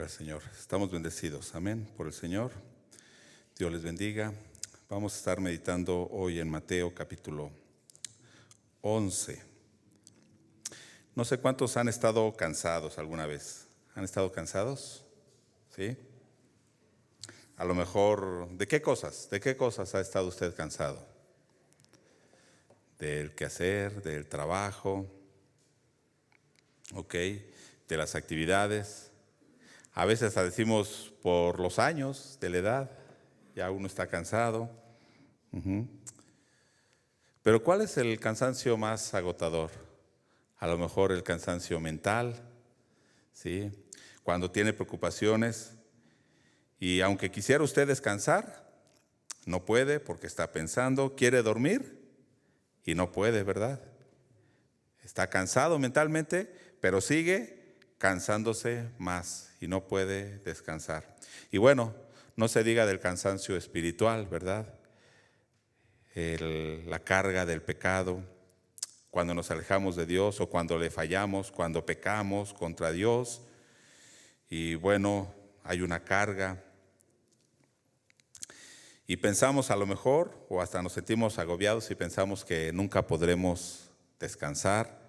Gloria al Señor. Estamos bendecidos. Amén. Por el Señor. Dios les bendiga. Vamos a estar meditando hoy en Mateo capítulo 11. No sé cuántos han estado cansados alguna vez. ¿Han estado cansados? ¿Sí? A lo mejor, ¿de qué cosas? ¿De qué cosas ha estado usted cansado? Del quehacer, del trabajo, ¿ok? De las actividades. A veces hasta decimos por los años de la edad, ya uno está cansado. Pero ¿cuál es el cansancio más agotador? A lo mejor el cansancio mental, ¿sí? Cuando tiene preocupaciones y aunque quisiera usted descansar, no puede porque está pensando, quiere dormir y no puede, ¿verdad? Está cansado mentalmente, pero sigue cansándose más y no puede descansar. Y bueno, no se diga del cansancio espiritual, ¿verdad? La carga del pecado, cuando nos alejamos de Dios o cuando le fallamos, cuando pecamos contra Dios. Y bueno, hay una carga. Y pensamos a lo mejor, o hasta nos sentimos agobiados y pensamos que nunca podremos descansar.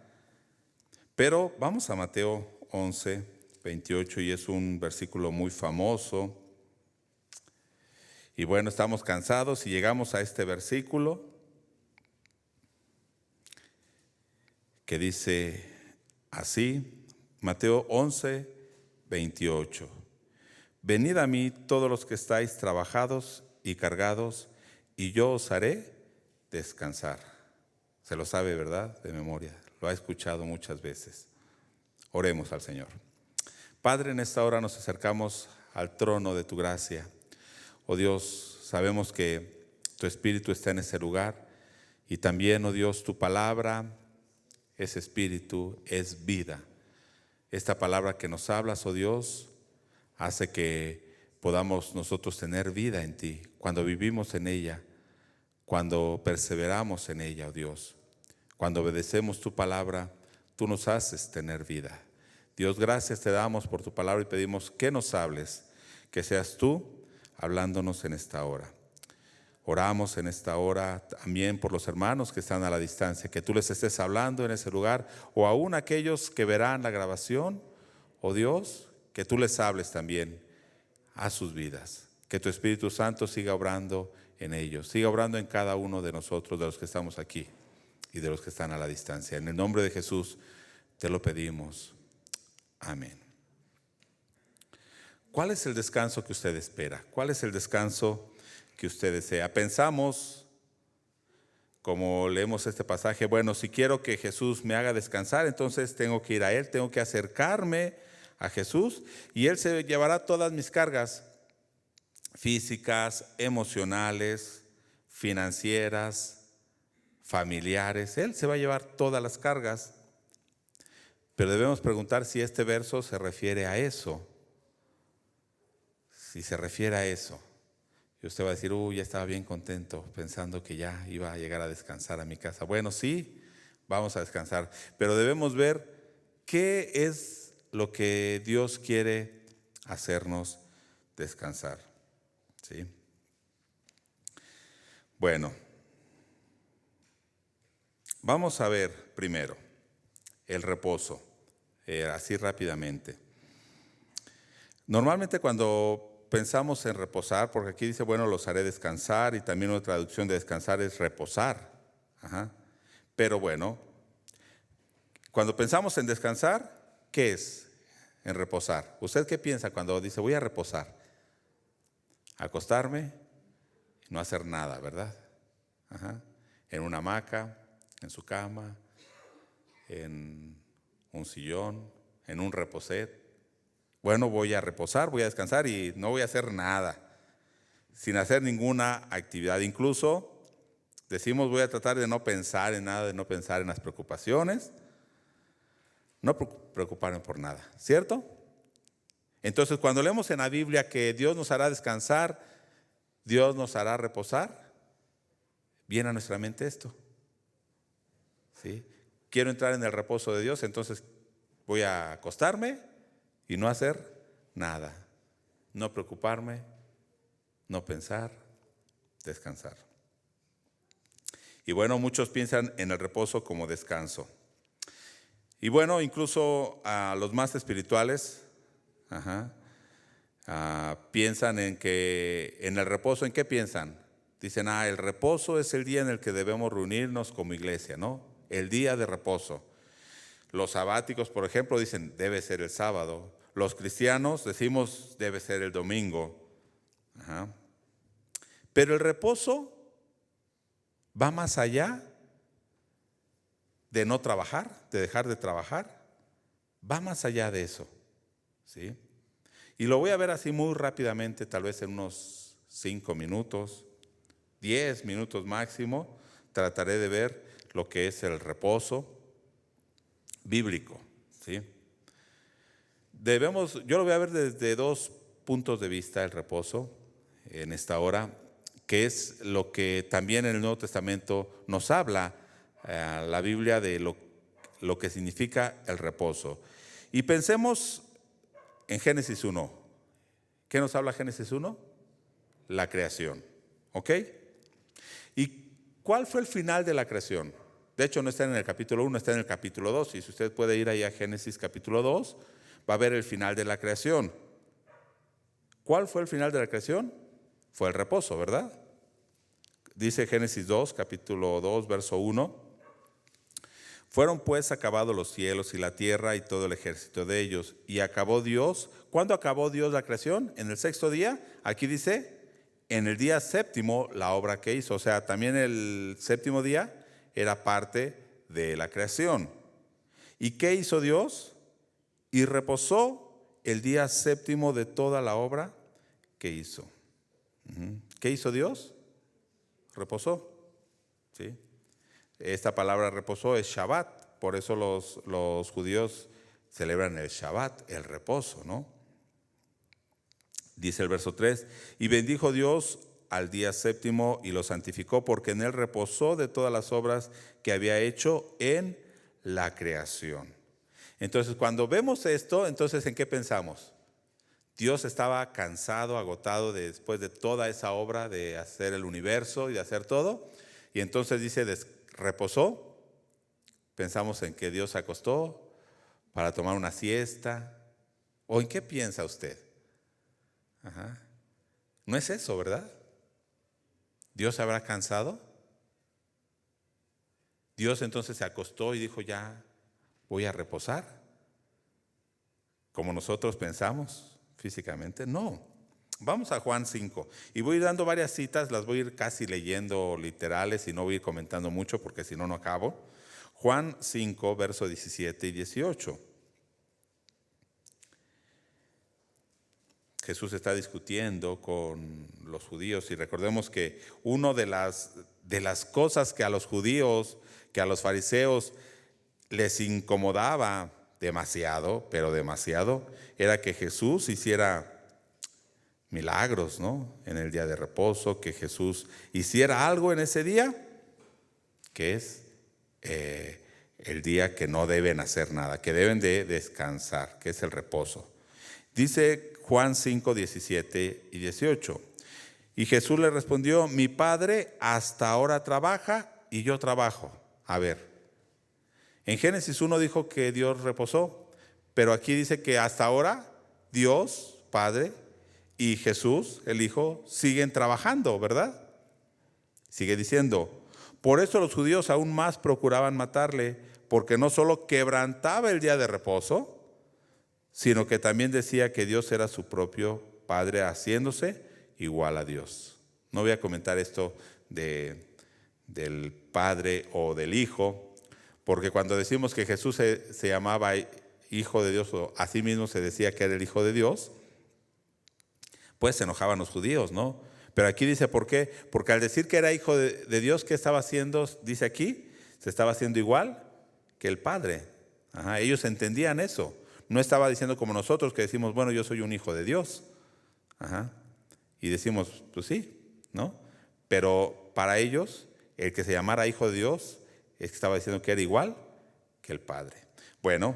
Pero vamos a Mateo 11, 28, y es un versículo muy famoso. Y bueno, estamos cansados y llegamos a este versículo que dice así, Mateo 11, 28. Venid a mí todos los que estáis trabajados y cargados, y yo os haré descansar. Se lo sabe, ¿verdad? De memoria. Lo ha escuchado muchas veces. Oremos al Señor. Padre, en esta hora nos acercamos al trono de tu gracia. Oh Dios, sabemos que tu Espíritu está en ese lugar y también, oh Dios, tu palabra es Espíritu, es vida. Esta palabra que nos hablas, oh Dios, hace que podamos nosotros tener vida en ti, cuando vivimos en ella, cuando perseveramos en ella, oh Dios. Cuando obedecemos tu palabra, tú nos haces tener vida. Dios, gracias te damos por tu palabra y pedimos que nos hables, que seas tú hablándonos en esta hora. Oramos en esta hora también por los hermanos que están a la distancia, que tú les estés hablando en ese lugar, o aún aquellos que verán la grabación, oh Dios, que tú les hables también a sus vidas. Que tu Espíritu Santo siga obrando en ellos, siga obrando en cada uno de nosotros, de los que estamos aquí y de los que están a la distancia. En el nombre de Jesús te lo pedimos. Amén. ¿Cuál es el descanso que usted espera? ¿Cuál es el descanso que usted desea? Pensamos, como leemos este pasaje, bueno, si quiero que Jesús me haga descansar, entonces tengo que ir a Él, tengo que acercarme a Jesús y Él se llevará todas mis cargas físicas, emocionales, financieras, familiares. Él se va a llevar todas las cargas. Pero debemos preguntar si este verso se refiere a eso. Si se refiere a eso. Y usted va a decir, ya estaba bien contento pensando que ya iba a llegar a descansar a mi casa. Bueno, sí, vamos a descansar. Pero debemos ver qué es lo que Dios quiere hacernos descansar. ¿Sí? Bueno, vamos a ver primero el reposo, así rápidamente. Normalmente cuando pensamos en reposar, porque aquí dice, bueno, los haré descansar, y también una traducción de descansar es reposar. Pero bueno, cuando pensamos en descansar, ¿qué es en reposar? ¿Usted qué piensa cuando dice voy a reposar? Acostarme y no hacer nada, ¿verdad? En una hamaca, en su cama, en un sillón, en un reposet. Bueno, voy a reposar, voy a descansar y no voy a hacer nada, sin hacer ninguna actividad. Incluso decimos voy a tratar de no pensar en nada, de no pensar en las preocupaciones, no preocuparme por nada, ¿cierto? Entonces cuando leemos en la Biblia que Dios nos hará descansar, Dios nos hará reposar, viene a nuestra mente esto. ¿Sí? Quiero entrar en el reposo de Dios, entonces voy a acostarme y no hacer nada. No preocuparme, no pensar, descansar. Y bueno, muchos piensan en el reposo como descanso. Y bueno, incluso a los más espirituales, piensan en el reposo, ¿en qué piensan? Dicen, el reposo es el día en el que debemos reunirnos como iglesia, ¿no? El día de reposo. Los sabáticos, por ejemplo, dicen, debe ser el sábado. Los cristianos decimos, debe ser el domingo. Pero el reposo va más allá de no trabajar, de dejar de trabajar. Va más allá de eso, ¿sí? Y lo voy a ver así muy rápidamente, tal vez en unos 5 minutos, 10 minutos máximo. Trataré de ver lo que es el reposo bíblico, ¿sí? Yo lo voy a ver desde 2 puntos de vista, el reposo en esta hora, que es lo que también en el Nuevo Testamento nos habla la Biblia de lo que significa el reposo. Y pensemos en Génesis 1. ¿Qué nos habla Génesis 1? La creación, ¿ok? ¿Y cuál fue el final de la creación? De hecho, no está en el capítulo 1, está en el capítulo 2. Y si usted puede ir ahí a Génesis capítulo 2, va a ver el final de la creación. ¿Cuál fue el final de la creación? Fue el reposo, ¿verdad? Dice Génesis 2, capítulo 2, verso 1. Fueron pues acabados los cielos y la tierra y todo el ejército de ellos. Y acabó Dios. ¿Cuándo acabó Dios la creación? ¿En el 6º día? Aquí dice, en el día 7º la obra que hizo. O sea, también el 7º día era parte de la creación. ¿Y qué hizo Dios? Y reposó el día 7º de toda la obra que hizo. ¿Qué hizo Dios? Reposó, ¿sí? Esta palabra reposó es Shabbat, por eso los judíos celebran el Shabbat, el reposo, ¿no? Dice el verso 3, y bendijo Dios al día 7º y lo santificó, porque en él reposó de todas las obras que había hecho en la creación. Entonces, cuando vemos esto, entonces, ¿en qué pensamos? Dios estaba cansado, agotado después de toda esa obra de hacer el universo y de hacer todo. Y entonces dice, reposó. Pensamos en que Dios se acostó para tomar una siesta. ¿O en qué piensa usted? No es eso, ¿verdad? ¿Dios se habrá cansado? Dios entonces se acostó y dijo, ya voy a reposar. Como nosotros pensamos físicamente, no. Vamos a Juan 5 y voy a ir dando varias citas, las voy a ir casi leyendo literales y no voy a ir comentando mucho porque si no, no acabo. Juan 5, versos 17 y 18. Jesús está discutiendo con los judíos y recordemos que una de las cosas que a los judíos, que a los fariseos les incomodaba demasiado, pero demasiado, era que Jesús hiciera milagros, ¿no? En el día de reposo, que Jesús hiciera algo en ese día, que es el día que no deben hacer nada, que deben de descansar, que es el reposo. Dice Juan 5, 17 y 18. Y Jesús le respondió, mi Padre hasta ahora trabaja y yo trabajo. A ver, en Génesis 1 dijo que Dios reposó, pero aquí dice que hasta ahora Dios, Padre, y Jesús, el Hijo, siguen trabajando, ¿verdad? Sigue diciendo, por eso los judíos aún más procuraban matarle, porque no solo quebrantaba el día de reposo, sino que también decía que Dios era su propio Padre, haciéndose igual a Dios. No voy a comentar esto del Padre o del Hijo, porque cuando decimos que Jesús se llamaba Hijo de Dios, o a sí mismo se decía que era el Hijo de Dios, pues se enojaban los judíos, ¿no? Pero aquí dice, ¿por qué? Porque al decir que era hijo de Dios, ¿qué estaba haciendo? Dice aquí, se estaba haciendo igual que el Padre. Ellos entendían eso. No estaba diciendo como nosotros que decimos, bueno, yo soy un hijo de Dios. Y decimos, pues sí, ¿no? Pero para ellos, el que se llamara hijo de Dios, es que estaba diciendo que era igual que el Padre. Bueno,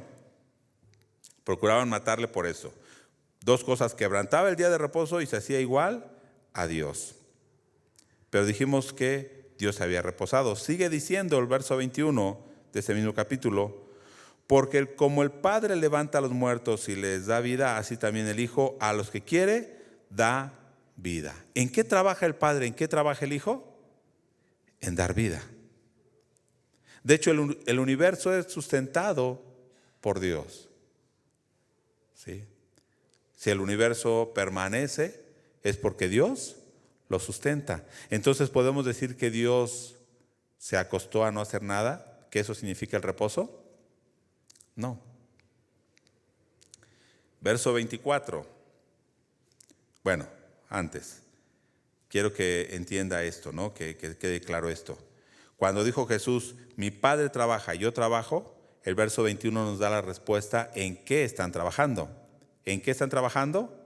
procuraban matarle por eso. Dos cosas: quebrantaba el día de reposo y se hacía igual a Dios. Pero dijimos que Dios había reposado. Sigue diciendo el verso 21 de ese mismo capítulo: porque como el Padre levanta a los muertos y les da vida, así también el Hijo a los que quiere da vida. ¿En qué trabaja el Padre? ¿En qué trabaja el Hijo? En dar vida. De hecho, el universo es sustentado por Dios. ¿Sí? Si el universo permanece, es porque Dios lo sustenta. Entonces, ¿podemos decir que Dios se acostó a no hacer nada? ¿Que eso significa el reposo? No. Verso 24. Bueno, antes, quiero que entienda esto, ¿no? Que quede claro esto. Cuando dijo Jesús, mi Padre trabaja y yo trabajo, el verso 21 nos da la respuesta en qué están trabajando. ¿En qué están trabajando?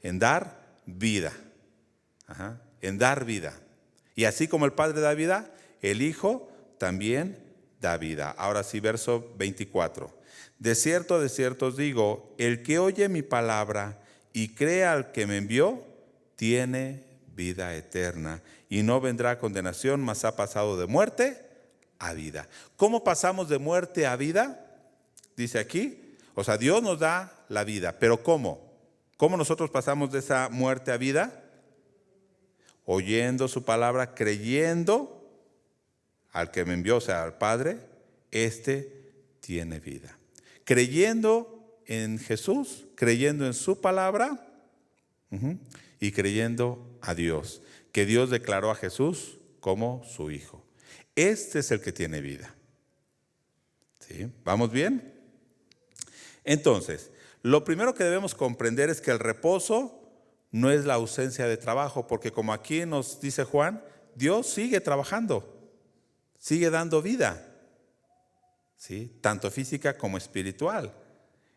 En dar vida. Ajá. En dar vida. Y así como el Padre da vida, el Hijo también da vida. Ahora sí, verso 24. De cierto os digo, el que oye mi palabra y cree al que me envió, tiene vida eterna y no vendrá a condenación, mas ha pasado de muerte a vida. ¿Cómo pasamos de muerte a vida? Dice aquí, o sea, Dios nos da la vida, pero ¿cómo? ¿Cómo nosotros pasamos de esa muerte a vida? Oyendo su palabra, creyendo al que me envió, o sea, al Padre, este tiene vida. Creyendo en Jesús, creyendo en su palabra y creyendo a Dios, que Dios declaró a Jesús como su Hijo. Este es el que tiene vida. ¿Sí? ¿Vamos bien? Entonces, lo primero que debemos comprender es que el reposo no es la ausencia de trabajo, porque como aquí nos dice Juan, Dios sigue trabajando, sigue dando vida, ¿sí? Tanto física como espiritual.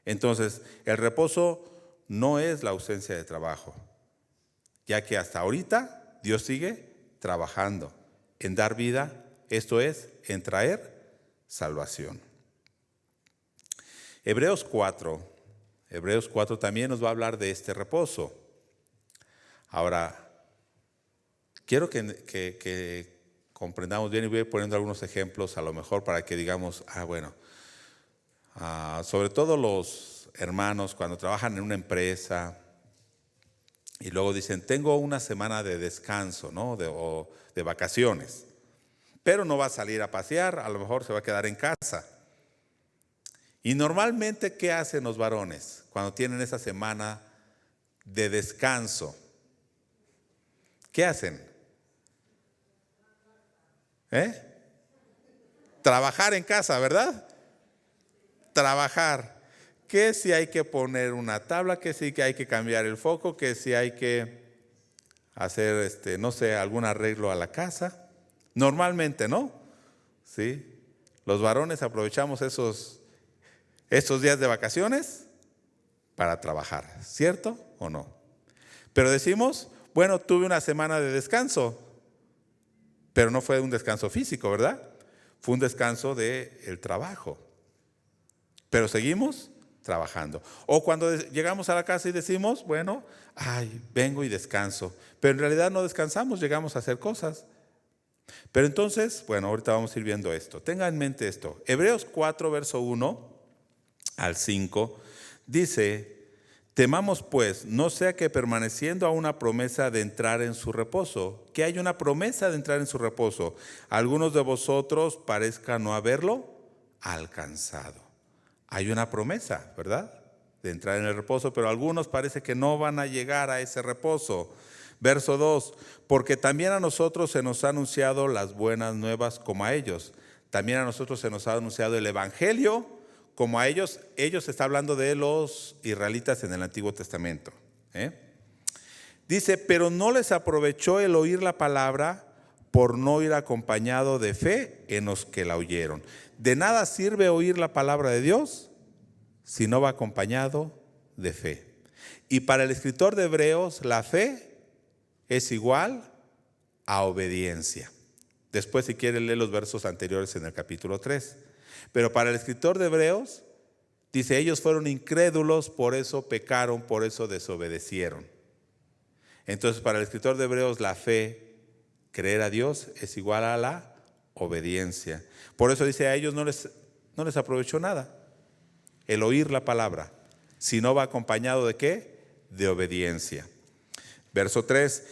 Entonces, el reposo no es la ausencia de trabajo, ya que hasta ahorita Dios sigue trabajando en dar vida, esto es, en traer salvación. Hebreos 4 también nos va a hablar de este reposo. Ahora, quiero que comprendamos bien y voy a ir poniendo algunos ejemplos a lo mejor para que digamos, sobre todo los hermanos cuando trabajan en una empresa y luego dicen, tengo una semana de descanso, ¿no? o de vacaciones, pero no va a salir a pasear, a lo mejor se va a quedar en casa. Y normalmente, ¿qué hacen los varones cuando tienen esa semana de descanso? ¿Qué hacen? Trabajar en casa, ¿verdad? Trabajar. Que si hay que poner una tabla, que si hay que cambiar el foco, que si hay que hacer, no sé, algún arreglo a la casa. Normalmente, ¿no? ¿Sí? Los varones aprovechamos estos días de vacaciones para trabajar, ¿cierto o no? Pero decimos, bueno, tuve una semana de descanso, pero no fue un descanso físico, ¿verdad? Fue un descanso del trabajo. Pero seguimos trabajando. O cuando llegamos a la casa y decimos, bueno, vengo y descanso. Pero en realidad no descansamos, llegamos a hacer cosas. Pero entonces, bueno, ahorita vamos a ir viendo esto. Tenga en mente esto. Hebreos 4, verso 1 al 5, dice, temamos pues, no sea que permaneciendo a una promesa de entrar en su reposo, que hay una promesa de entrar en su reposo, algunos de vosotros parezcan no haberlo alcanzado. Hay una promesa, ¿verdad? De entrar en el reposo, pero algunos parece que no van a llegar a ese reposo. Verso 2, porque también a nosotros se nos ha anunciado las buenas nuevas como a ellos. También a nosotros se nos ha anunciado el evangelio como a ellos. Ellos está hablando de los israelitas en el Antiguo Testamento. Dice, pero no les aprovechó el oír la palabra por no ir acompañado de fe en los que la oyeron. De nada sirve oír la palabra de Dios si no va acompañado de fe. Y para el escritor de Hebreos, la fe es igual a obediencia. Después, si quiere, leer los versos anteriores en el capítulo 3. Pero para el escritor de Hebreos, Dice, ellos fueron incrédulos, por eso pecaron, por eso desobedecieron. Entonces, para el escritor de Hebreos, la fe, creer a Dios, es igual a la obediencia. Por eso dice, a ellos no les aprovechó nada el oír la palabra, si no va acompañado ¿de qué? De obediencia. Verso 3,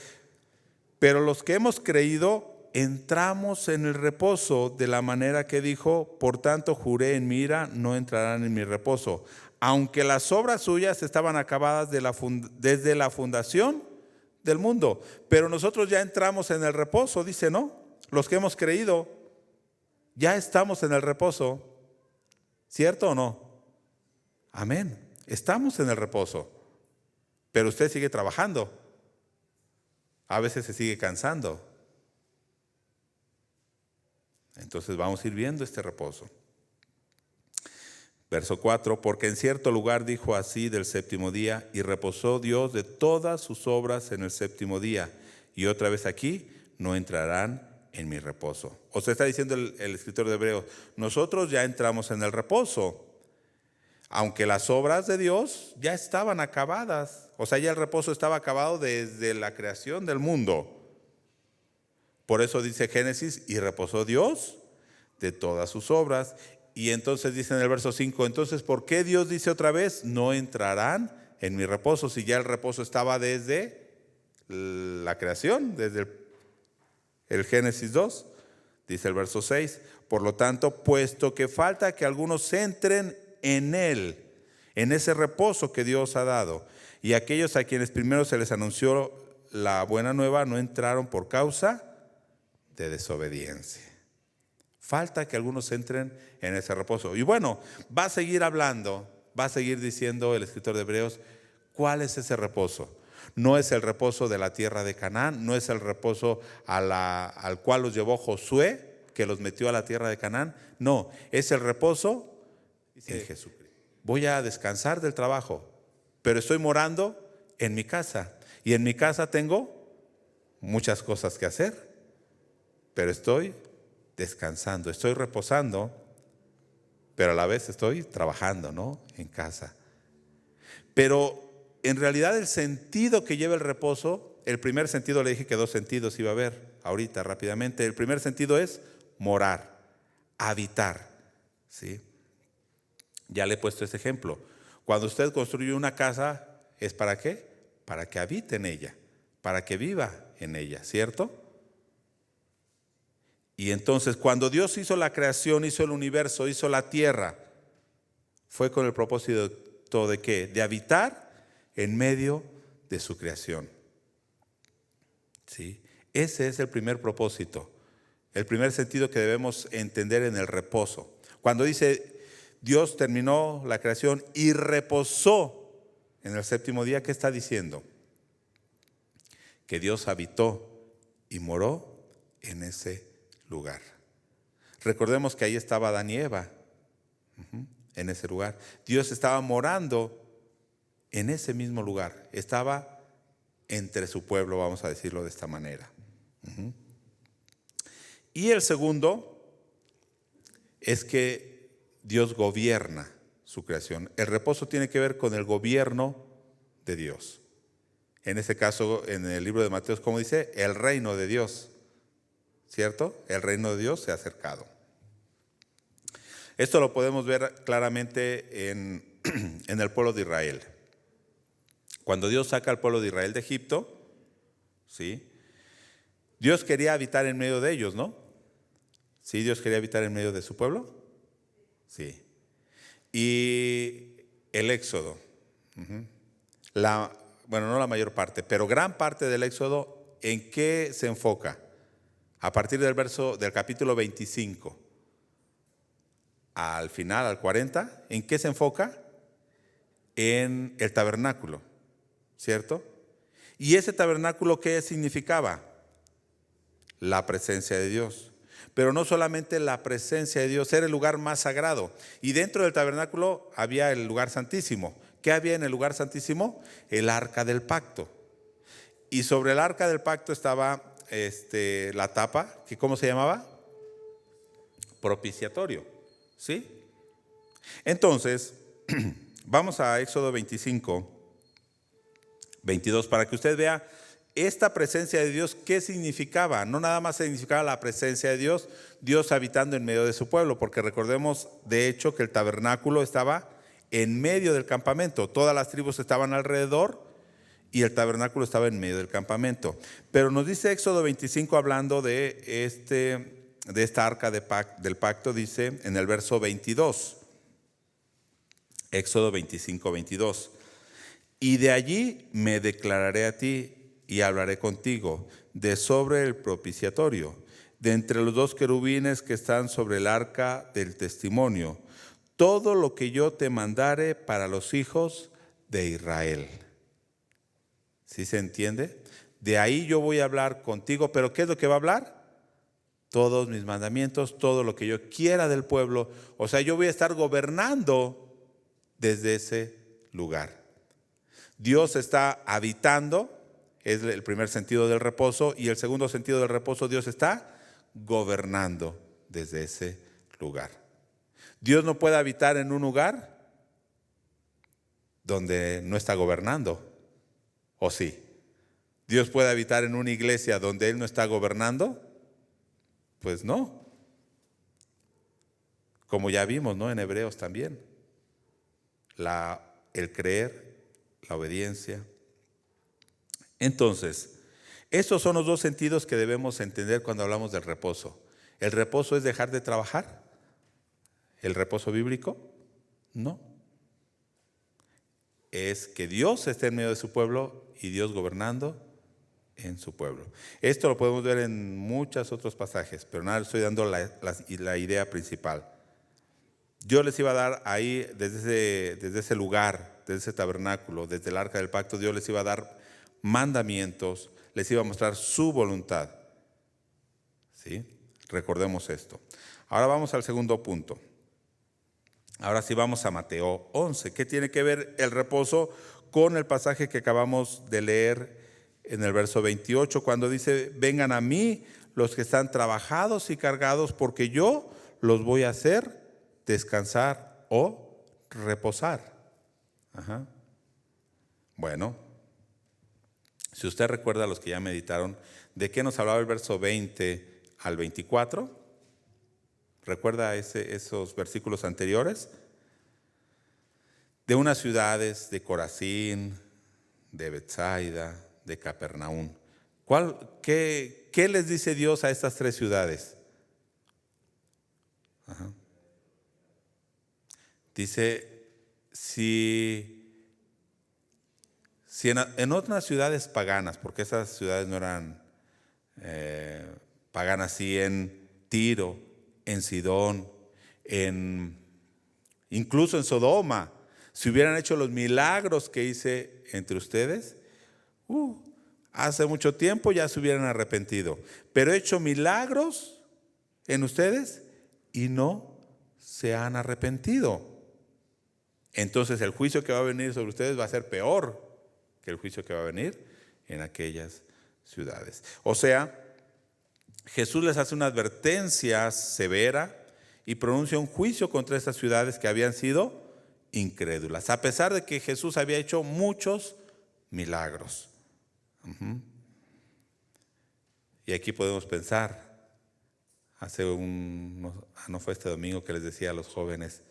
pero los que hemos creído entramos en el reposo de la manera que dijo, por tanto juré en mi ira, no entrarán en mi reposo, aunque las obras suyas estaban acabadas desde la fundación del mundo. Pero nosotros ya entramos en el reposo, dice, ¿no? Los que hemos creído, ya estamos en el reposo. ¿Cierto o no? Amén. Estamos en el reposo. Pero usted sigue trabajando. A veces se sigue cansando. Entonces vamos a ir viendo este reposo. Verso 4, porque en cierto lugar dijo así del séptimo día, y reposó Dios de todas sus obras en el séptimo día. Y otra vez aquí, no entrarán en mi reposo. O sea, está diciendo el escritor de Hebreos, nosotros ya entramos en el reposo, aunque las obras de Dios ya estaban acabadas. O sea, ya el reposo estaba acabado desde la creación del mundo. Por eso dice Génesis, y reposó Dios de todas sus obras. Y entonces dice en el verso 5, entonces, ¿por qué Dios dice otra vez, no entrarán en mi reposo? Si ya el reposo estaba desde la creación, desde el Génesis 2, dice el verso 6, por lo tanto, puesto que falta que algunos entren en él, en ese reposo que Dios ha dado, y aquellos a quienes primero se les anunció la buena nueva no entraron por causa de desobediencia. Falta que algunos entren en ese reposo. Y bueno, va a seguir hablando, va a seguir diciendo el escritor de Hebreos, ¿cuál es ese reposo? No es el reposo de la tierra de Canaán, no es el reposo al cual los llevó Josué, que los metió a la tierra de Canaán. No, es el reposo en Jesucristo. Voy a descansar del trabajo, pero estoy morando en mi casa. Y en mi casa tengo muchas cosas que hacer, pero estoy descansando, estoy reposando, pero a la vez estoy trabajando, ¿no? En casa. Pero en realidad el sentido que lleva el reposo, el primer sentido, le dije que 2 sentidos iba a haber ahorita rápidamente. El primer sentido es morar, habitar, ¿sí? Ya le he puesto este ejemplo. Cuando usted construye una casa, ¿es para qué? Para que habite en ella, para que viva en ella, ¿cierto? Y entonces cuando Dios hizo la creación, hizo el universo, hizo la tierra, fue con el propósito de ¿qué? De habitar en medio de su creación. ¿Sí? Ese es el primer propósito, el primer sentido que debemos entender en el reposo. Cuando dice Dios terminó la creación y reposó en el séptimo día, ¿qué está diciendo? Que Dios habitó y moró en ese lugar. Recordemos que ahí estaba Adán y Eva, en ese lugar. Dios estaba morando en ese mismo lugar, estaba entre su pueblo, vamos a decirlo de esta manera. Y el segundo es que Dios gobierna su creación. El reposo tiene que ver con el gobierno de Dios. En este caso, en el libro de Mateo, como dice, el reino de Dios, ¿cierto? El reino de Dios se ha acercado. Esto lo podemos ver claramente en el pueblo de Israel. Cuando Dios saca al pueblo de Israel de Egipto, ¿sí? Dios quería habitar en medio de ellos, ¿no? ¿Sí? Dios quería habitar en medio de su pueblo. Sí. Y el Éxodo, bueno, no la mayor parte, pero gran parte del Éxodo, ¿en qué se enfoca? A partir del capítulo 25 al final, al 40, ¿en qué se enfoca? En el tabernáculo, ¿cierto? ¿Y ese tabernáculo qué significaba? La presencia de Dios. Pero no solamente la presencia de Dios, era el lugar más sagrado. Y dentro del tabernáculo había el lugar santísimo. ¿Qué había en el lugar santísimo? El arca del pacto. Y sobre el arca del pacto estaba la tapa, que ¿cómo se llamaba? Propiciatorio. ¿Sí? Entonces, Vamos a Éxodo 25, 22, para que usted vea esta presencia de Dios, ¿qué significaba? No nada más significaba la presencia de Dios, Dios habitando en medio de su pueblo, porque recordemos de hecho que el tabernáculo estaba en medio del campamento, todas las tribus estaban alrededor y el tabernáculo estaba en medio del campamento. Pero nos dice Éxodo 25, hablando de esta arca del pacto, dice en el verso 22, Éxodo 25, 22, y de allí me declararé a ti y hablaré contigo de sobre el propiciatorio, de entre los dos querubines que están sobre el arca del testimonio, todo lo que yo te mandare para los hijos de Israel. ¿Sí se entiende? De ahí yo voy a hablar contigo, pero ¿qué es lo que va a hablar? Todos mis mandamientos, todo lo que yo quiera del pueblo. O sea, yo voy a estar gobernando desde ese lugar. Dios está habitando, es el primer sentido del reposo, y el segundo sentido del reposo, Dios está gobernando desde ese lugar. Dios no puede habitar en un lugar donde no está gobernando, ¿o sí? ¿Dios puede habitar en una iglesia donde Él no está gobernando? Pues no. Como ya vimos, ¿no? En Hebreos también. El creer, la obediencia. Entonces, estos son los dos sentidos que debemos entender cuando hablamos del reposo. ¿El reposo es dejar de trabajar? ¿El reposo bíblico? No. Es que Dios esté en medio de su pueblo y Dios gobernando en su pueblo. Esto lo podemos ver en muchos otros pasajes, pero nada, estoy dando la idea principal. Dios les iba a dar ahí, desde ese lugar, desde ese tabernáculo, desde el arca del pacto, Dios les iba a dar mandamientos, les iba a mostrar su voluntad. ¿Sí? Recordemos esto. Ahora vamos al segundo punto. Ahora sí vamos a Mateo 11. ¿Qué tiene que ver el reposo con el pasaje que acabamos de leer en el verso 28, cuando dice: vengan a mí los que están trabajados y cargados, porque yo los voy a hacer descansar o reposar? Ajá. Bueno, si usted recuerda, a los que ya meditaron, ¿de qué nos hablaba el verso 20 al 24? ¿Recuerda esos versículos anteriores? De unas ciudades, de Corazín, de Betsaida, de Capernaum. ¿Qué les dice Dios a estas tres ciudades? Ajá. Dice, si en otras ciudades paganas, porque esas ciudades no eran paganas, sí, en Tiro, en Sidón, incluso en Sodoma, si hubieran hecho los milagros que hice entre ustedes, hace mucho tiempo ya se hubieran arrepentido. Pero he hecho milagros en ustedes y no se han arrepentido. Entonces el juicio que va a venir sobre ustedes va a ser peor que el juicio que va a venir en aquellas ciudades. O sea, Jesús les hace una advertencia severa y pronuncia un juicio contra estas ciudades que habían sido incrédulas, a pesar de que Jesús había hecho muchos milagros. Y aquí podemos pensar, no fue este domingo que les decía a los jóvenes,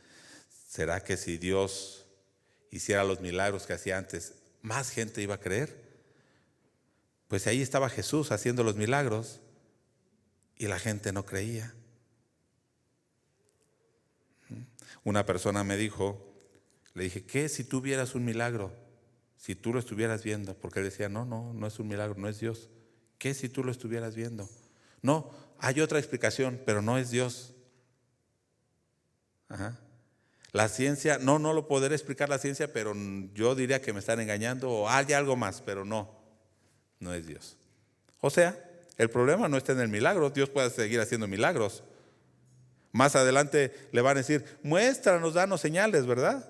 ¿será que si Dios hiciera los milagros que hacía antes, más gente iba a creer? Pues ahí estaba Jesús haciendo los milagros y la gente no creía. Una persona me dijo, le dije, ¿qué si tú vieras un milagro? Si tú lo estuvieras viendo, porque él decía, no es un milagro, no es Dios. ¿Qué si tú lo estuvieras viendo? No, hay otra explicación, pero no es Dios. Ajá. La ciencia, no lo podré explicar la ciencia, pero yo diría que me están engañando o hay algo más, pero no es Dios. O sea, el problema no está en el milagro, Dios puede seguir haciendo milagros. Más adelante le van a decir, muéstranos, danos señales, ¿verdad?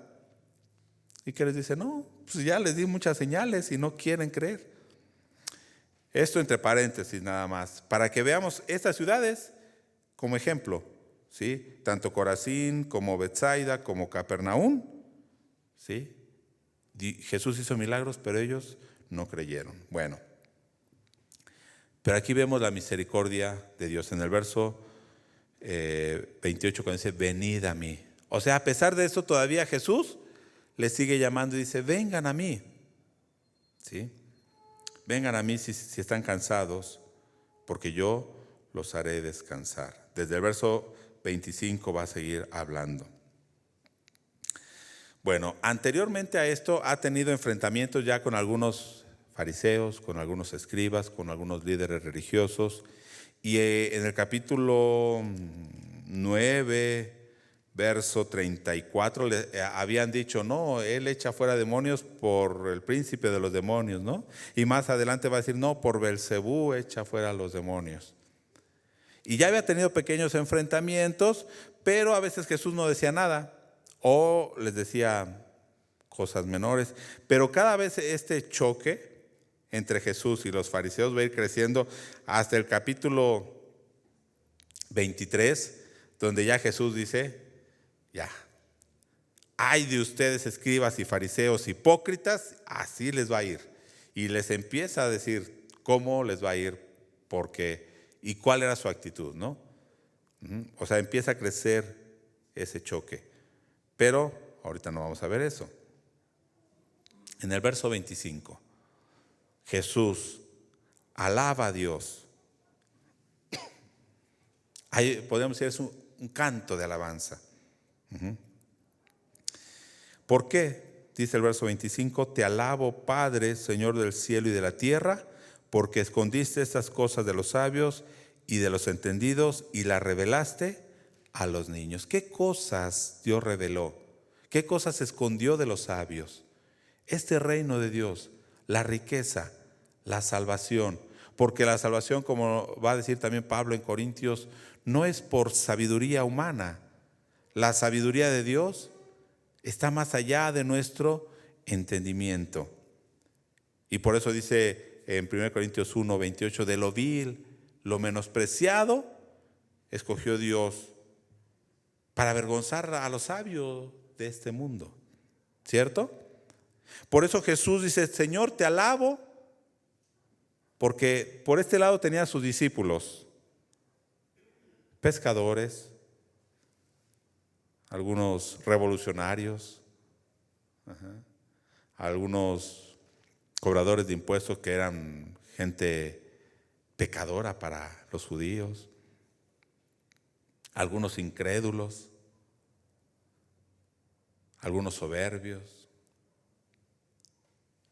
¿Y qué les dice? No, pues ya les di muchas señales y no quieren creer. Esto entre paréntesis nada más, para que veamos estas ciudades como ejemplo, ¿sí? Tanto Corazín como Betsaida como Capernaum ¿Sí? Jesús hizo milagros, pero ellos no creyeron. Bueno, pero aquí vemos la misericordia de Dios. En el verso 28 cuando dice, venid a mí. O sea, a pesar de eso todavía Jesús les sigue llamando y dice, vengan a mí. ¿Sí? Vengan a mí si están cansados, porque yo los haré descansar. Desde el verso 25 va a seguir hablando. Bueno, anteriormente a esto ha tenido enfrentamientos ya con algunos fariseos, con algunos escribas, con algunos líderes religiosos. Y en el capítulo 9, verso 34, le habían dicho, no, él echa fuera demonios por el príncipe de los demonios, ¿no? Y más adelante va a decir, no, por Belcebú echa fuera a los demonios. Y ya había tenido pequeños enfrentamientos, pero a veces Jesús no decía nada o les decía cosas menores. Pero cada vez este choque entre Jesús y los fariseos va a ir creciendo hasta el capítulo 23, donde ya Jesús dice, ya, ay de ustedes escribas y fariseos hipócritas, así les va a ir. Y les empieza a decir cómo les va a ir, porque y cuál era su actitud, ¿no? O sea, empieza a crecer ese choque. Pero ahorita no vamos a ver eso. En el verso 25, Jesús alaba a Dios. Ahí podemos decir, es un canto de alabanza. ¿Por qué? Dice el verso 25, te alabo, Padre, Señor del cielo y de la tierra, porque escondiste estas cosas de los sabios y de los entendidos y las revelaste a los niños. ¿Qué cosas Dios reveló? ¿Qué cosas escondió de los sabios? Este reino de Dios, la riqueza, la salvación. Porque la salvación, como va a decir también Pablo en Corintios, no es por sabiduría humana. La sabiduría de Dios está más allá de nuestro entendimiento. Y por eso dice en 1 Corintios 1, 28, de lo vil, lo menospreciado, escogió Dios para avergonzar a los sabios de este mundo. ¿Cierto? Por eso Jesús dice, Señor, te alabo, porque por este lado tenía a sus discípulos, pescadores, algunos revolucionarios, algunos cobradores de impuestos que eran gente pecadora para los judíos, algunos incrédulos, algunos soberbios,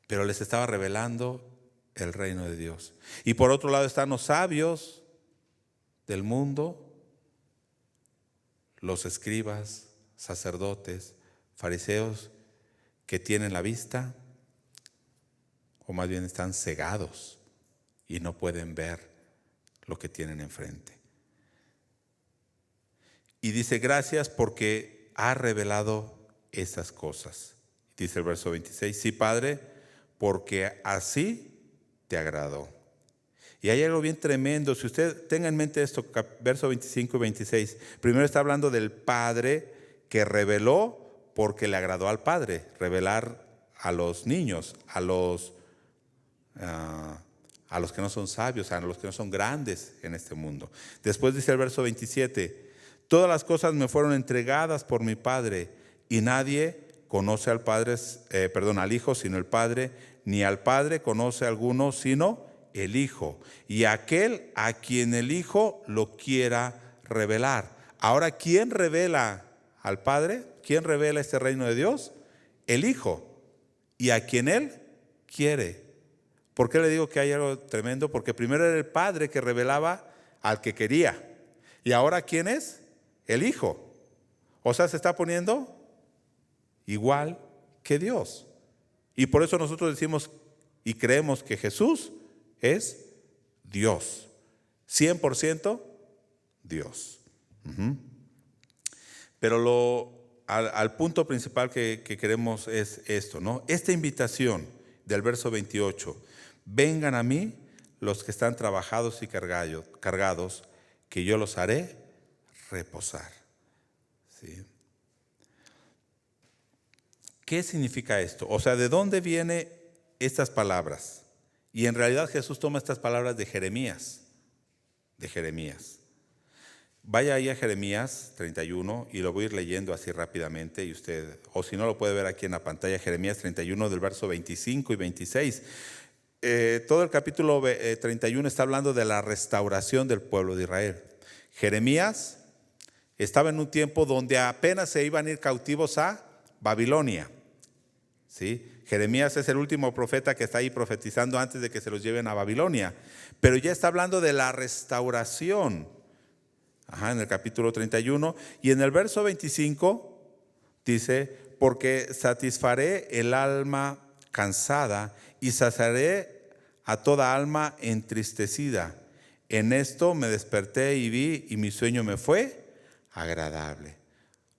pero les estaba revelando el reino de Dios. Y por otro lado están los sabios del mundo, los escribas, sacerdotes, fariseos, que tienen la vista, o más bien están cegados y no pueden ver lo que tienen enfrente. Y dice, gracias porque ha revelado estas cosas. Dice el verso 26, sí, Padre, porque así te agradó. Y hay algo bien tremendo. Si usted tenga en mente esto, verso 25 y 26. Primero está hablando del Padre que reveló porque le agradó al Padre. Revelar a los niños, a los que no son sabios, a los que no son grandes en este mundo. Después dice el verso 27. Todas las cosas me fueron entregadas por mi Padre y nadie conoce al Padre, al Hijo sino el Padre, ni al Padre conoce a alguno sino el Hijo, y aquel a quien el Hijo lo quiera revelar. Ahora, ¿quién revela al Padre? ¿Quién revela este reino de Dios? El Hijo, y a quien Él quiere. ¿Por qué le digo que hay algo tremendo? Porque primero era el Padre que revelaba al que quería, y ahora ¿quién es? El Hijo. O sea, se está poniendo igual que Dios. Y por eso nosotros decimos y creemos que Jesús es Dios, 100% Dios. Pero al punto principal que queremos es esto, ¿no? Esta invitación del verso 28, vengan a mí los que están trabajados y cargados, que yo los haré reposar. ¿Sí? ¿Qué significa esto? O sea, ¿de dónde vienen estas palabras? Y en realidad Jesús toma estas palabras de Jeremías. De Jeremías. Vaya ahí a Jeremías 31 y lo voy a ir leyendo así rápidamente y usted, o si no lo puede ver aquí en la pantalla, Jeremías 31 del verso 25 y 26. Todo el capítulo 31 está hablando de la restauración del pueblo de Israel. Jeremías estaba en un tiempo donde apenas se iban a ir cautivos a Babilonia. ¿Sí? Jeremías es el último profeta que está ahí profetizando antes de que se los lleven a Babilonia. Pero ya está hablando de la restauración. En el capítulo 31. Y en el verso 25 dice: porque satisfaré el alma cansada y saciaré a toda alma entristecida. En esto me desperté y vi, y mi sueño me fue agradable.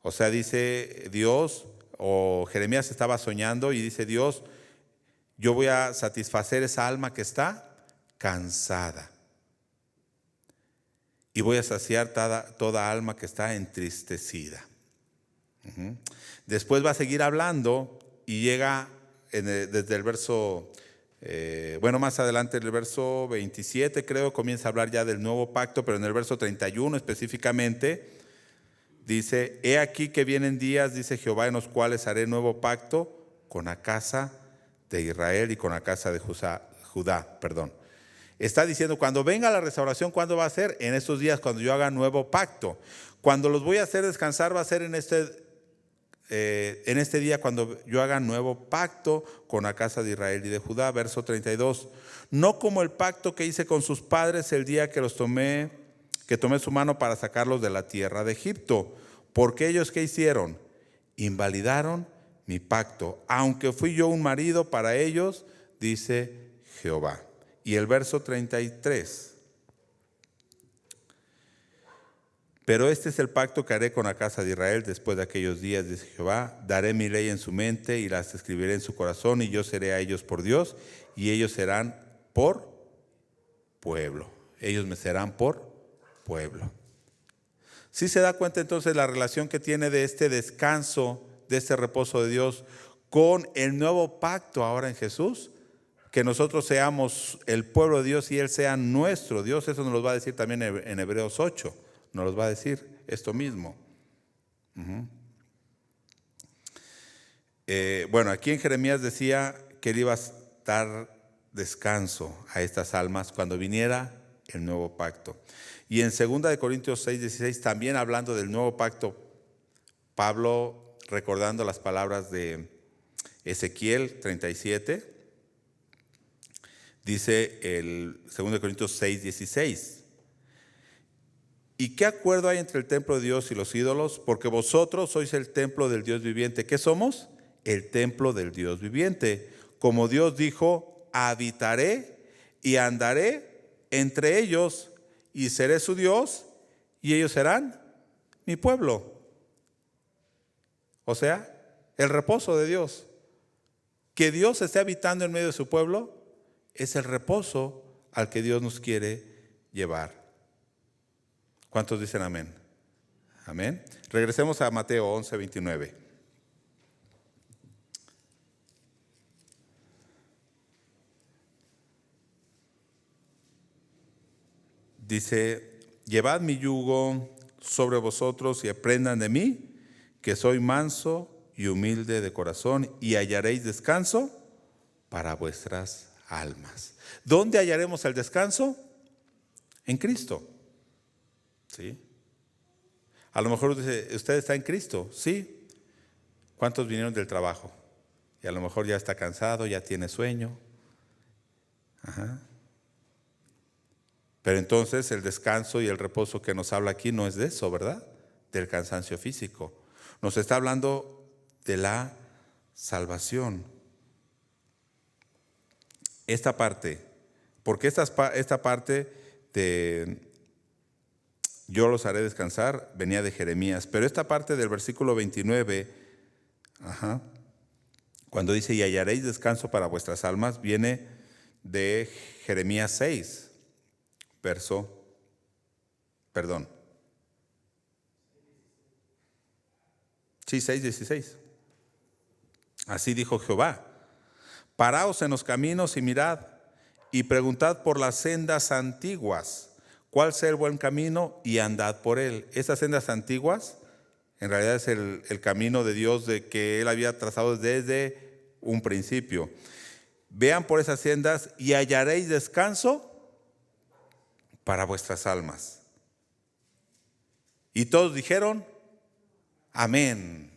O sea, dice Dios, o Jeremías estaba soñando y dice Dios: yo voy a satisfacer esa alma que está cansada. Y voy a saciar toda alma que está entristecida. Después va a seguir hablando y llega desde el verso, más adelante, en el verso 27 creo, comienza a hablar ya del nuevo pacto, pero en el verso 31 específicamente dice: he aquí que vienen días, dice Jehová, en los cuales haré nuevo pacto con la casa de Israel y con la casa de Judá. Está diciendo, cuando venga la restauración, ¿cuándo va a ser? En estos días, cuando yo haga nuevo pacto. Cuando los voy a hacer descansar, va a ser en este día, cuando yo haga nuevo pacto con la casa de Israel y de Judá. Verso 32. No como el pacto que hice con sus padres el día que tomé su mano para sacarlos de la tierra de Egipto. Porque ellos, ¿qué hicieron? Invalidaron mi pacto, aunque fui yo un marido para ellos, dice Jehová. Y el verso 33. Pero este es el pacto que haré con la casa de Israel después de aquellos días, dice Jehová. Daré mi ley en su mente y las escribiré en su corazón, y yo seré a ellos por Dios, y ellos serán por pueblo. Ellos me serán por pueblo. ¿Sí se da cuenta entonces la relación que tiene de este descanso, de este reposo de Dios, con el nuevo pacto ahora en Jesús? Que nosotros seamos el pueblo de Dios y Él sea nuestro Dios. Eso nos lo va a decir también en Hebreos 8. Nos lo va a decir esto mismo. Aquí en Jeremías decía que Él iba a dar descanso a estas almas cuando viniera el nuevo pacto. Y en 2 Corintios 6:16, también hablando del nuevo pacto, Pablo recordando las palabras de Ezequiel 37, dice el 2 Corintios 6:16: ¿y qué acuerdo hay entre el templo de Dios y los ídolos? Porque vosotros sois el templo del Dios viviente. ¿Qué somos? El templo del Dios viviente. Como Dios dijo: habitaré y andaré entre ellos, y seré su Dios, y ellos serán mi pueblo. O sea, el reposo de Dios. Que Dios esté habitando en medio de su pueblo es el reposo al que Dios nos quiere llevar. ¿Cuántos dicen amén? Amén. Regresemos a Mateo 11:29. Dice: llevad mi yugo sobre vosotros y aprendan de mí, que soy manso y humilde de corazón, y hallaréis descanso para vuestras almas. ¿Dónde hallaremos el descanso? En Cristo. ¿Sí? A lo mejor usted está en Cristo, ¿sí? ¿Cuántos vinieron del trabajo? Y a lo mejor ya está cansado, ya tiene sueño. Pero entonces el descanso y el reposo que nos habla aquí no es de eso, ¿verdad? Del cansancio físico. Nos está hablando de la salvación. Esta parte, porque esta parte de yo los haré descansar venía de Jeremías, pero esta parte del versículo 29, cuando dice y hallaréis descanso para vuestras almas, viene de Jeremías 6. Sí, 6:16. Así dijo Jehová: paraos en los caminos y mirad, y preguntad por las sendas antiguas, cuál sea el buen camino, y andad por él. Esas sendas antiguas, en realidad es el camino de Dios de que Él había trazado desde un principio. Vean por esas sendas y hallaréis descanso para vuestras almas. Y todos dijeron: amén.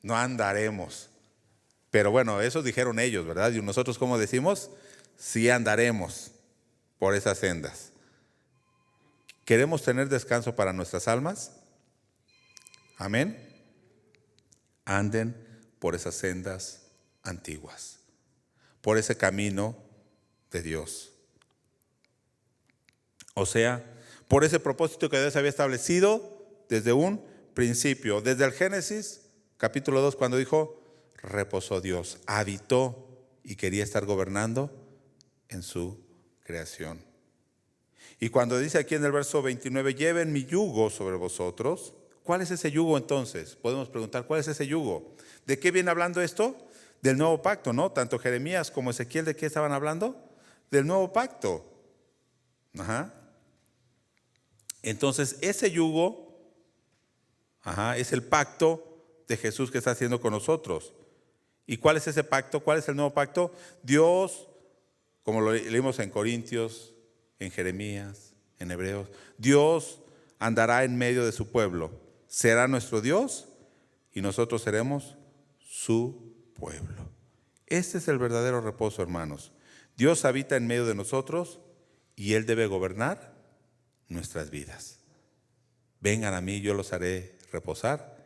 No andaremos. Pero bueno, eso dijeron ellos, ¿verdad? Y nosotros, ¿cómo decimos? Sí andaremos por esas sendas. ¿Queremos tener descanso para nuestras almas? Amén. Anden por esas sendas antiguas, por ese camino de Dios. O sea, por ese propósito que Dios había establecido desde un principio, desde el Génesis, capítulo 2, cuando dijo: reposó Dios, habitó y quería estar gobernando en su creación. Y cuando dice aquí en el verso 29, lleven mi yugo sobre vosotros, ¿cuál es ese yugo entonces? Podemos preguntar, ¿cuál es ese yugo? ¿De qué viene hablando esto? Del nuevo pacto, ¿no? Tanto Jeremías como Ezequiel, ¿de qué estaban hablando? Del nuevo pacto. Ajá. Entonces, ese yugo, es el pacto de Jesús que está haciendo con nosotros. ¿Y cuál es ese pacto? ¿Cuál es el nuevo pacto? Dios, como lo leímos en Corintios, en Jeremías, en Hebreos, Dios andará en medio de su pueblo, será nuestro Dios y nosotros seremos su pueblo. Este es el verdadero reposo, hermanos. Dios habita en medio de nosotros y Él debe gobernar nuestras vidas. Vengan a mí, yo los haré reposar.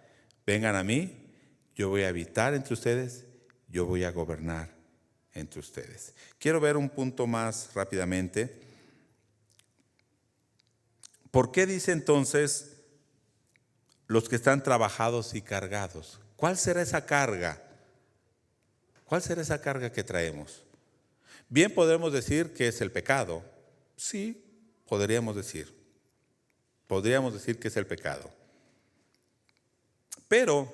Vengan a mí, yo voy a habitar entre ustedes, yo voy a gobernar entre ustedes. Quiero ver un punto más rápidamente. ¿Por qué dice entonces los que están trabajados y cargados? ¿Cuál será esa carga? ¿Cuál será esa carga que traemos? Bien podemos decir que es el pecado. Sí, podríamos decir. Podríamos decir que es el pecado. Pero,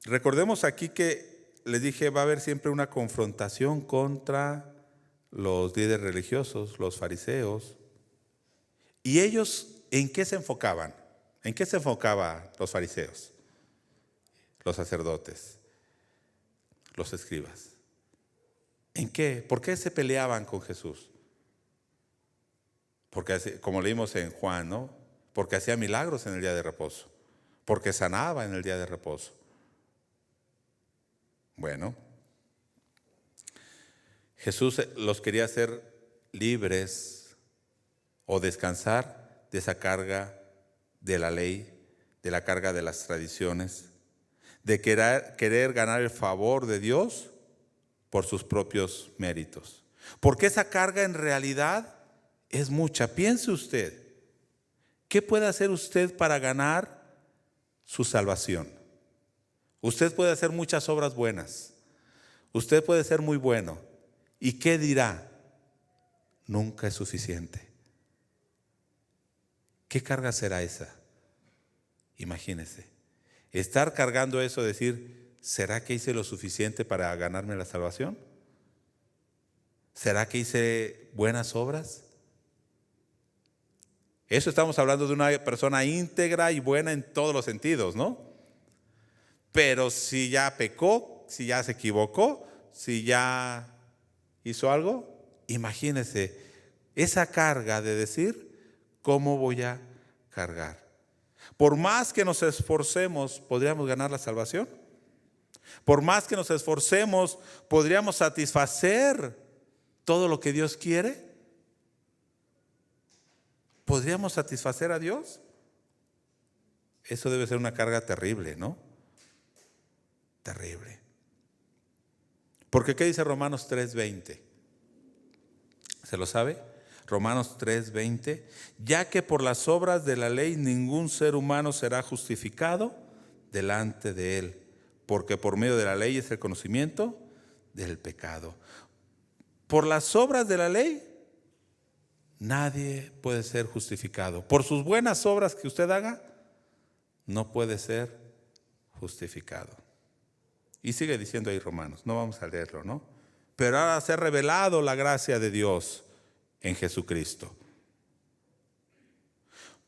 recordemos aquí que les dije, va a haber siempre una confrontación contra los líderes religiosos, los fariseos. ¿Y ellos en qué se enfocaban? ¿En qué se enfocaban los fariseos? Los sacerdotes, los escribas. ¿En qué? ¿Por qué se peleaban con Jesús? Porque, como leímos en Juan, ¿no? Porque hacía milagros en el día de reposo, porque sanaba en el día de reposo. Bueno, Jesús los quería hacer libres o descansar de esa carga de la ley, de la carga de las tradiciones, de querer ganar el favor de Dios por sus propios méritos. Porque esa carga en realidad es mucha. Piense usted, ¿qué puede hacer usted para ganar su salvación? Usted puede hacer muchas obras buenas. Usted puede ser muy bueno. ¿Y qué dirá? Nunca es suficiente. ¿Qué carga será esa? Imagínese. Estar cargando eso, decir, ¿será que hice lo suficiente para ganarme la salvación? ¿Será que hice buenas obras? Eso estamos hablando de una persona íntegra y buena en todos los sentidos, ¿no? Pero si ya pecó, si ya se equivocó, si ya hizo algo, imagínese esa carga de decir, ¿cómo voy a cargar? Por más que nos esforcemos, ¿podríamos ganar la salvación? Por más que nos esforcemos, ¿podríamos satisfacer todo lo que Dios quiere? ¿Podríamos satisfacer a Dios? Eso debe ser una carga terrible, ¿no? Terrible. Porque ¿qué dice Romanos 3:20? ¿Se lo sabe? Romanos 3:20. Ya que por las obras de la ley ningún ser humano será justificado delante de él, porque por medio de la ley es el conocimiento del pecado. Por las obras de la ley nadie puede ser justificado. Por sus buenas obras que usted haga, no puede ser justificado. Y sigue diciendo ahí Romanos, no vamos a leerlo, ¿no? Pero ahora se ha revelado la gracia de Dios en Jesucristo.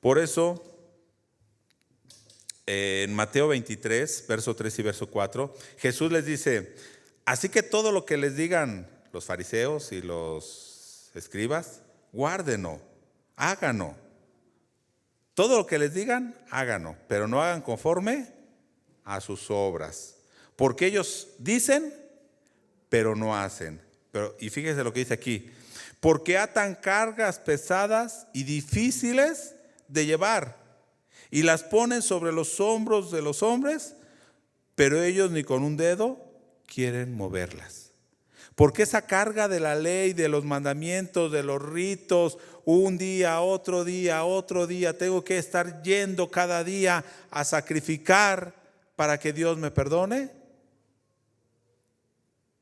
Por eso, en Mateo 23, verso 3 y verso 4, Jesús les dice: así que todo lo que les digan los fariseos y los escribas, guárdenlo, háganlo. Todo lo que les digan, háganlo, pero no hagan conforme a sus obras. Porque ellos dicen, pero no hacen. Y fíjese lo que dice aquí: porque atan cargas pesadas y difíciles de llevar, y las ponen sobre los hombros de los hombres, pero ellos ni con un dedo quieren moverlas. Porque esa carga de la ley, de los mandamientos, de los ritos, un día, otro día, tengo que estar yendo cada día a sacrificar para que Dios me perdone,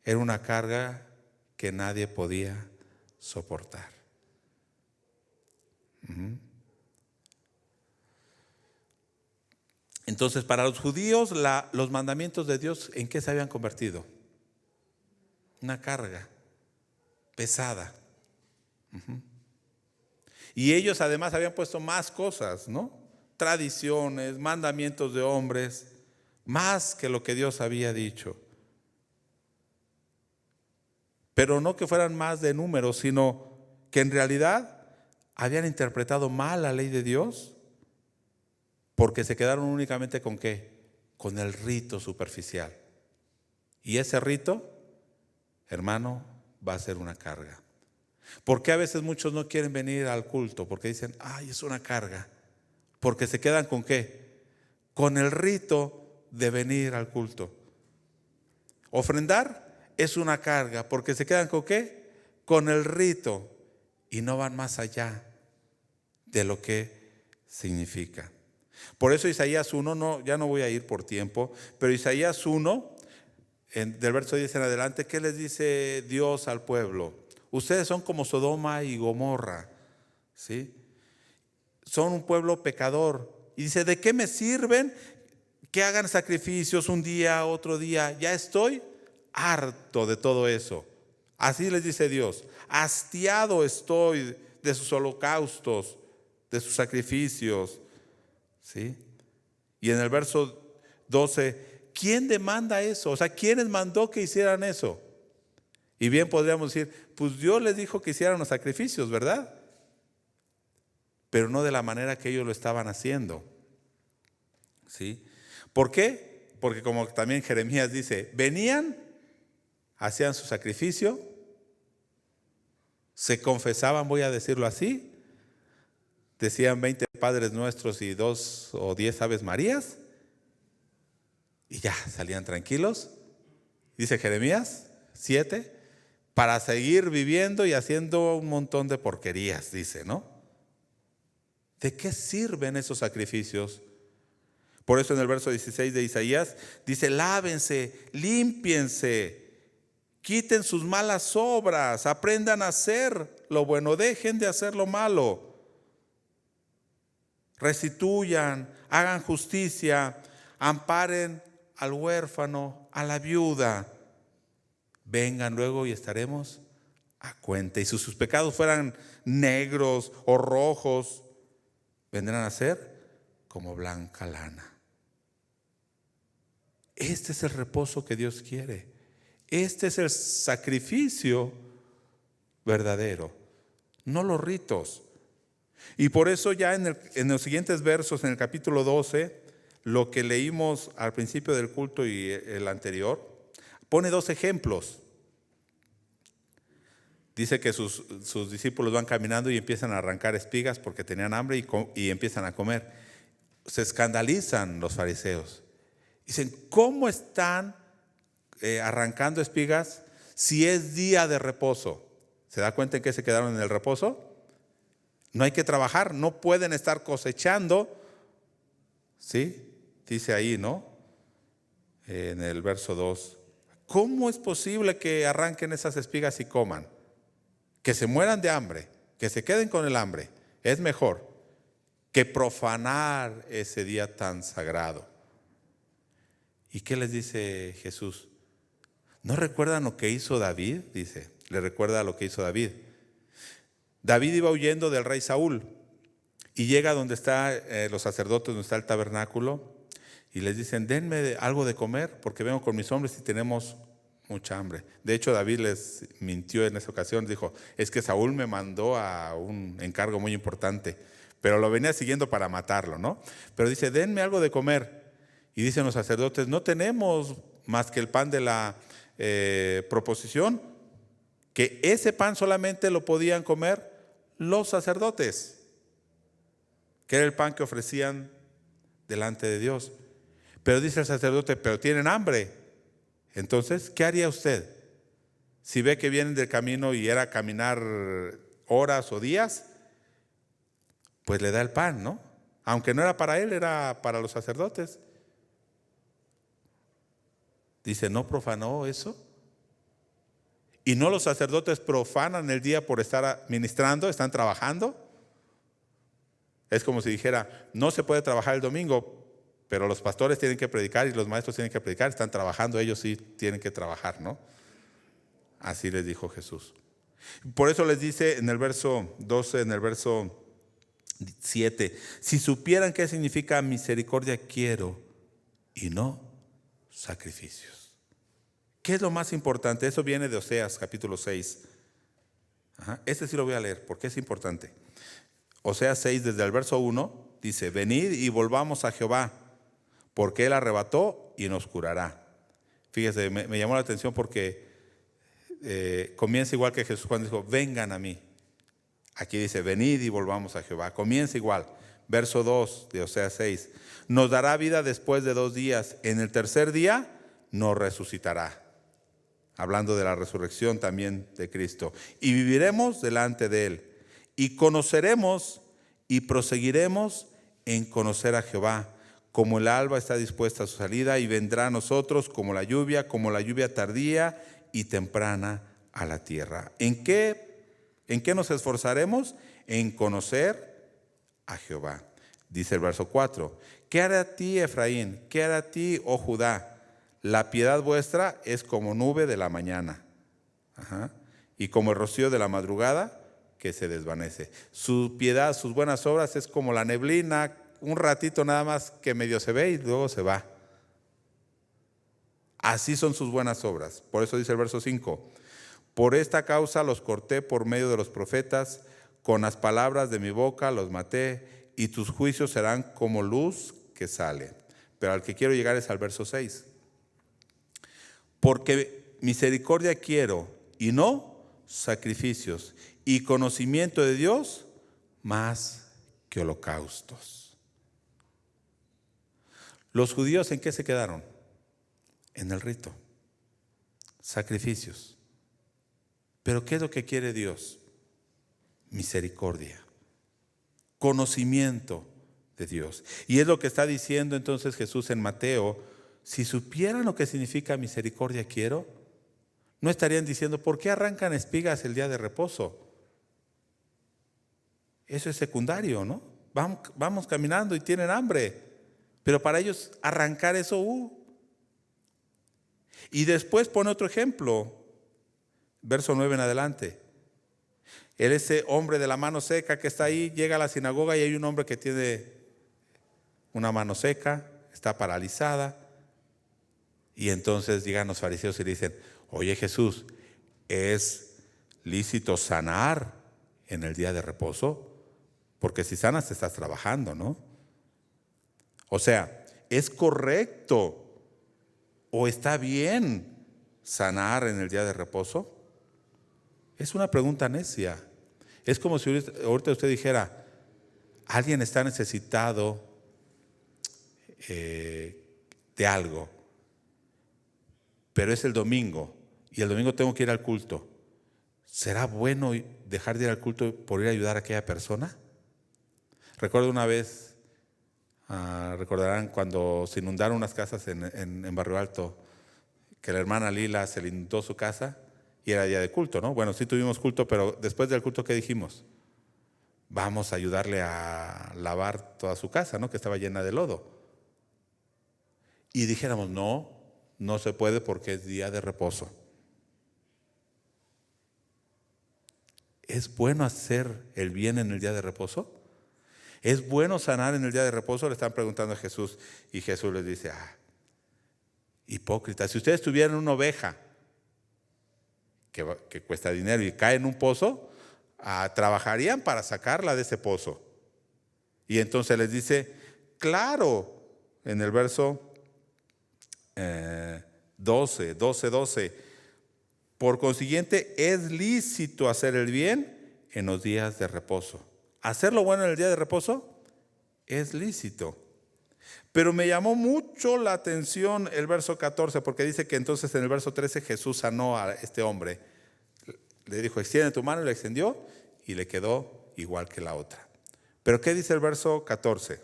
era una carga que nadie podía soportar. Entonces, para los judíos, los mandamientos de Dios, ¿en qué se habían convertido? Una carga pesada. Y ellos además habían puesto más cosas, ¿no? Tradiciones, mandamientos de hombres, más que lo que Dios había dicho. Pero no que fueran más de números, sino que en realidad habían interpretado mal la ley de Dios, porque se quedaron únicamente ¿con qué? Con el rito superficial. Y ese rito, hermano, va a ser una carga. ¿Por qué a veces muchos no quieren venir al culto? Porque dicen, ay, es una carga. Porque se quedan ¿con qué? Con el rito de venir al culto. Ofrendar es una carga, porque se quedan ¿con qué? Con el rito, y no van más allá de lo que significa. Por eso Isaías 1, ya no voy a ir por tiempo, pero Isaías 1, del verso 10 en adelante, ¿qué les dice Dios al pueblo? Ustedes son como Sodoma y Gomorra, ¿sí? Son un pueblo pecador. Y dice, ¿de qué me sirven que hagan sacrificios un día, otro día? Ya estoy harto de todo eso. Así les dice Dios. Hastiado estoy de sus holocaustos, de sus sacrificios. ¿Sí? Y en el verso 12, ¿quién demanda eso? O sea, ¿quién les mandó que hicieran eso? Y bien podríamos decir, pues Dios les dijo que hicieran los sacrificios, ¿verdad? Pero no de la manera que ellos lo estaban haciendo. ¿Sí? ¿Por qué? Porque como también Jeremías dice, venían, hacían su sacrificio, se confesaban, voy a decirlo así, decían 20 Padres Nuestros y 2 o 10 Aves Marías, y ya salían tranquilos. Dice Jeremías 7, para seguir viviendo y haciendo un montón de porquerías, dice, ¿no? ¿De qué sirven esos sacrificios? Por eso en el verso 16 de Isaías dice, lávense, límpiense, quiten sus malas obras, aprendan a hacer lo bueno, dejen de hacer lo malo. Restituyan, hagan justicia, amparen al huérfano, a la viuda. Vengan luego y estaremos a cuenta. Y si sus pecados fueran negros o rojos, vendrán a ser como blanca lana. Este es el reposo que Dios quiere. Este es el sacrificio verdadero, no los ritos. Y por eso ya en los siguientes versos, en el capítulo 12, lo que leímos al principio del culto y el anterior, pone 2 ejemplos. Dice que sus discípulos van caminando y empiezan a arrancar espigas porque tenían hambre y empiezan a comer. Se escandalizan los fariseos. Dicen, ¿cómo están arrancando espigas si es día de reposo? ¿Se da cuenta en qué se quedaron en el reposo? No hay que trabajar, no pueden estar cosechando. ¿Sí? Dice ahí, ¿no? En el verso 2. ¿Cómo es posible que arranquen esas espigas y coman? Que se mueran de hambre, que se queden con el hambre. Es mejor que profanar ese día tan sagrado. ¿Y qué les dice Jesús? ¿No recuerdan lo que hizo David? Dice, le recuerda lo que hizo David. David iba huyendo del rey Saúl y llega donde están los sacerdotes, donde está el tabernáculo, y les dicen, denme algo de comer porque vengo con mis hombres y tenemos mucha hambre. De hecho, David les mintió en esa ocasión, dijo, es que Saúl me mandó a un encargo muy importante, pero lo venía siguiendo para matarlo, ¿no? Pero dice, denme algo de comer. Y dicen los sacerdotes, no tenemos más que el pan de la proposición, que ese pan solamente lo podían comer los sacerdotes, que era el pan que ofrecían delante de Dios. Pero dice el sacerdote, pero tienen hambre. Entonces, ¿qué haría usted? Si ve que vienen del camino y era caminar horas o días, pues le da el pan, ¿no? Aunque no era para él, era para los sacerdotes. Dice, ¿no profanó eso? ¿Y no los sacerdotes profanan el día por estar ministrando, están trabajando? Es como si dijera, no se puede trabajar el domingo, pero los pastores tienen que predicar y los maestros tienen que predicar, están trabajando, ellos sí tienen que trabajar, ¿no? Así les dijo Jesús. Por eso les dice en el verso 12, en el verso 7, si supieran qué significa misericordia quiero y no sacrificios. ¿Qué es lo más importante? Eso viene de Oseas capítulo 6. Este sí lo voy a leer porque es importante. Oseas 6 desde el verso 1 dice, venid y volvamos a Jehová, porque Él arrebató y nos curará. Fíjese, me llamó la atención porque comienza igual que Jesús cuando dijo, vengan a mí. Aquí dice, venid y volvamos a Jehová. Comienza igual. Verso 2 de Oseas 6. Nos dará vida después de 2 días. En el tercer día nos resucitará. Hablando de la resurrección también de Cristo. Y viviremos delante de Él. Y conoceremos y proseguiremos en conocer a Jehová. Como el alba está dispuesta a su salida y vendrá a nosotros como la lluvia tardía y temprana a la tierra. ¿En qué nos esforzaremos? En conocer a Jehová. Dice el verso 4. ¿Qué hará a ti, Efraín? ¿Qué hará a ti, oh Judá? La piedad vuestra es como nube de la mañana. Y como el rocío de la madrugada que se desvanece. Su piedad, sus buenas obras es como la neblina, un ratito nada más que medio se ve y luego se va. Así son sus buenas obras. Por eso dice el verso 5. Por esta causa los corté por medio de los profetas, con las palabras de mi boca los maté, y tus juicios serán como luz que sale. Pero al que quiero llegar es al verso 6. Porque misericordia quiero y no sacrificios, y conocimiento de Dios más que holocaustos. ¿Los judíos en qué se quedaron? En el rito. Sacrificios. Pero ¿qué es lo que quiere Dios? Misericordia. Conocimiento de Dios. Y es lo que está diciendo entonces Jesús en Mateo. Si supieran lo que significa misericordia quiero, no estarían diciendo, ¿por qué arrancan espigas el día de reposo? Eso es secundario, ¿no? Vamos caminando y tienen hambre. Pero para ellos arrancar eso, Y después pone otro ejemplo, verso 9 en adelante. Ese hombre de la mano seca que está ahí, llega a la sinagoga y hay un hombre que tiene una mano seca, está paralizada. Y entonces llegan los fariseos y le dicen, oye Jesús, ¿es lícito sanar en el día de reposo? Porque si sanas te estás trabajando, ¿no? O sea, ¿es correcto o está bien sanar en el día de reposo? Es una pregunta necia. Es como si ahorita usted dijera, alguien está necesitado de algo, pero es el domingo y el domingo tengo que ir al culto. ¿Será bueno dejar de ir al culto por ir a ayudar a aquella persona? Recuerdo una vez, recordarán cuando se inundaron unas casas en Barrio Alto, que la hermana Lila se le inundó su casa y era día de culto, ¿no? Bueno, sí tuvimos culto, pero después del culto, ¿qué dijimos? vamos a ayudarle a lavar toda su casa, ¿no? Que estaba llena de lodo. Y dijéramos, no, no se puede porque es día de reposo. ¿Es bueno hacer el bien en el día de reposo? ¿Es bueno sanar en el día de reposo? Le están preguntando a Jesús, y Jesús les dice, hipócritas, si ustedes tuvieran una oveja que cuesta dinero y cae en un pozo, trabajarían para sacarla de ese pozo. Y entonces les dice, claro, en el verso 12, por consiguiente es lícito hacer el bien en los días de reposo. Hacer lo bueno en el día de reposo es lícito. Pero me llamó mucho la atención el verso 14, porque dice que entonces en el verso 13 Jesús sanó a este hombre. Le dijo, extiende tu mano, y le extendió y le quedó igual que la otra. Pero ¿qué dice el verso 14?